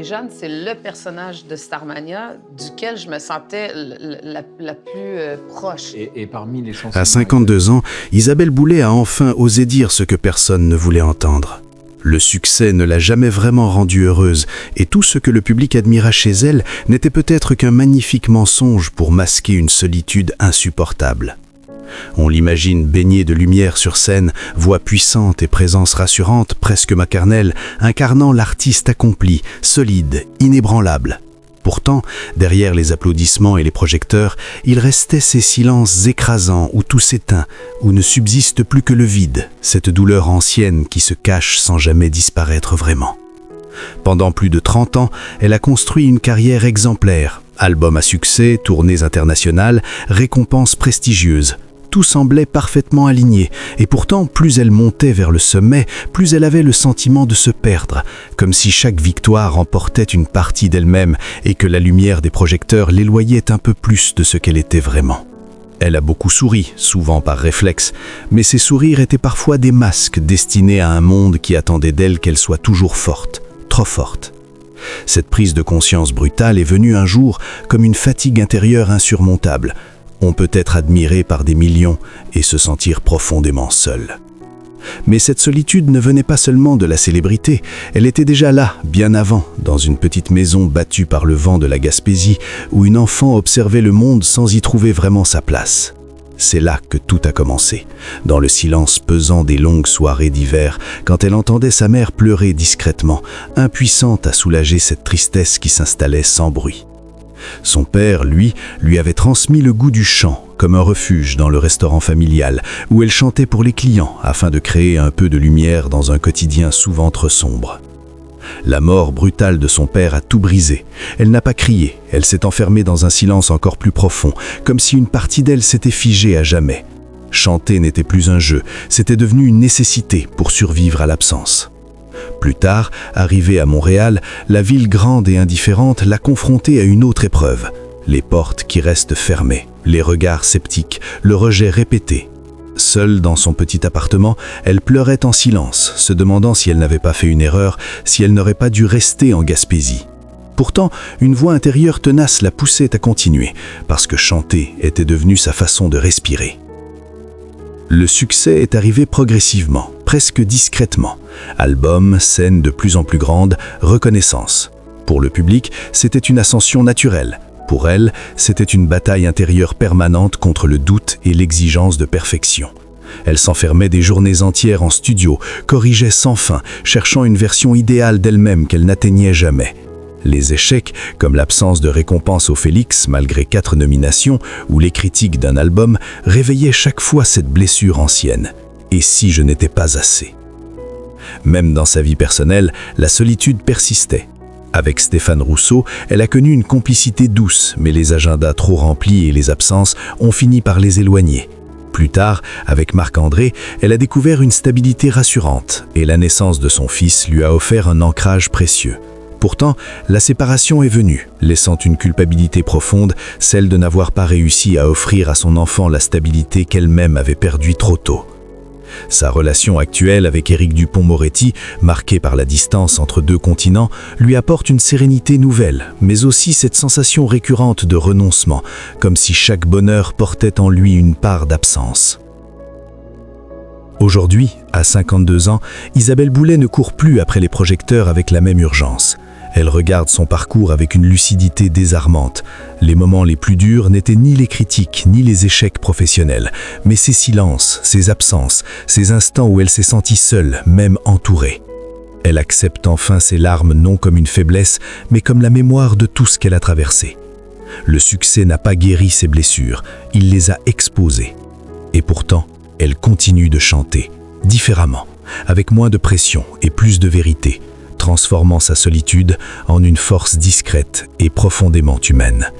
Marie-Jeanne, c'est le personnage de Starmania duquel je me sentais la plus proche. Et parmi les chansons... À 52 ans, Isabelle Boulay a enfin osé dire ce que personne ne voulait entendre. Le succès ne l'a jamais vraiment rendue heureuse, et tout ce que le public admira chez elle n'était peut-être qu'un magnifique mensonge pour masquer une solitude insupportable. On l'imagine baignée de lumière sur scène, voix puissante et présence rassurante, presque maternelle, incarnant l'artiste accompli, solide, inébranlable. Pourtant, derrière les applaudissements et les projecteurs, il restait ces silences écrasants où tout s'éteint, où ne subsiste plus que le vide, cette douleur ancienne qui se cache sans jamais disparaître vraiment. Pendant plus de 30 ans, elle a construit une carrière exemplaire. Albums à succès, tournées internationales, récompenses prestigieuses. Tout semblait parfaitement aligné, et pourtant, plus elle montait vers le sommet, plus elle avait le sentiment de se perdre, comme si chaque victoire emportait une partie d'elle-même et que la lumière des projecteurs l'éloignait un peu plus de ce qu'elle était vraiment. Elle a beaucoup souri, souvent par réflexe, mais ces sourires étaient parfois des masques destinés à un monde qui attendait d'elle qu'elle soit toujours forte, trop forte. Cette prise de conscience brutale est venue un jour comme une fatigue intérieure insurmontable. On peut être admiré par des millions et se sentir profondément seul. Mais cette solitude ne venait pas seulement de la célébrité, elle était déjà là, bien avant, dans une petite maison battue par le vent de la Gaspésie, où une enfant observait le monde sans y trouver vraiment sa place. C'est là que tout a commencé, dans le silence pesant des longues soirées d'hiver, quand elle entendait sa mère pleurer discrètement, impuissante à soulager cette tristesse qui s'installait sans bruit. Son père, lui avait transmis le goût du chant, comme un refuge dans le restaurant familial, où elle chantait pour les clients, afin de créer un peu de lumière dans un quotidien souvent trop sombre. La mort brutale de son père a tout brisé. Elle n'a pas crié, elle s'est enfermée dans un silence encore plus profond, comme si une partie d'elle s'était figée à jamais. Chanter n'était plus un jeu, c'était devenu une nécessité pour survivre à l'absence. Plus tard, arrivée à Montréal, la ville grande et indifférente l'a confrontée à une autre épreuve. Les portes qui restent fermées, les regards sceptiques, le rejet répété. Seule dans son petit appartement, elle pleurait en silence, se demandant si elle n'avait pas fait une erreur, si elle n'aurait pas dû rester en Gaspésie. Pourtant, une voix intérieure tenace la poussait à continuer, parce que chanter était devenu sa façon de respirer. Le succès est arrivé progressivement, presque discrètement. Albums, scènes de plus en plus grandes, reconnaissance. Pour le public, c'était une ascension naturelle. Pour elle, c'était une bataille intérieure permanente contre le doute et l'exigence de perfection. Elle s'enfermait des journées entières en studio, corrigeait sans fin, cherchant une version idéale d'elle-même qu'elle n'atteignait jamais. Les échecs, comme l'absence de récompense au Félix malgré 4 nominations, ou les critiques d'un album, réveillaient chaque fois cette blessure ancienne. Et si je n'étais pas assez? Même dans sa vie personnelle, la solitude persistait. Avec Stéphane Rousseau, elle a connu une complicité douce, mais les agendas trop remplis et les absences ont fini par les éloigner. Plus tard, avec Marc-André, elle a découvert une stabilité rassurante, et la naissance de son fils lui a offert un ancrage précieux. Pourtant, la séparation est venue, laissant une culpabilité profonde, celle de n'avoir pas réussi à offrir à son enfant la stabilité qu'elle-même avait perdue trop tôt. Sa relation actuelle avec Éric Dupond-Moretti, marquée par la distance entre 2 continents, lui apporte une sérénité nouvelle, mais aussi cette sensation récurrente de renoncement, comme si chaque bonheur portait en lui une part d'absence. Aujourd'hui, à 52 ans, Isabelle Boulay ne court plus après les projecteurs avec la même urgence. Elle regarde son parcours avec une lucidité désarmante. Les moments les plus durs n'étaient ni les critiques, ni les échecs professionnels, mais ses silences, ses absences, ces instants où elle s'est sentie seule, même entourée. Elle accepte enfin ses larmes non comme une faiblesse, mais comme la mémoire de tout ce qu'elle a traversé. Le succès n'a pas guéri ses blessures, il les a exposées. Et pourtant, elle continue de chanter, différemment, avec moins de pression et plus de vérité, transformant sa solitude en une force discrète et profondément humaine.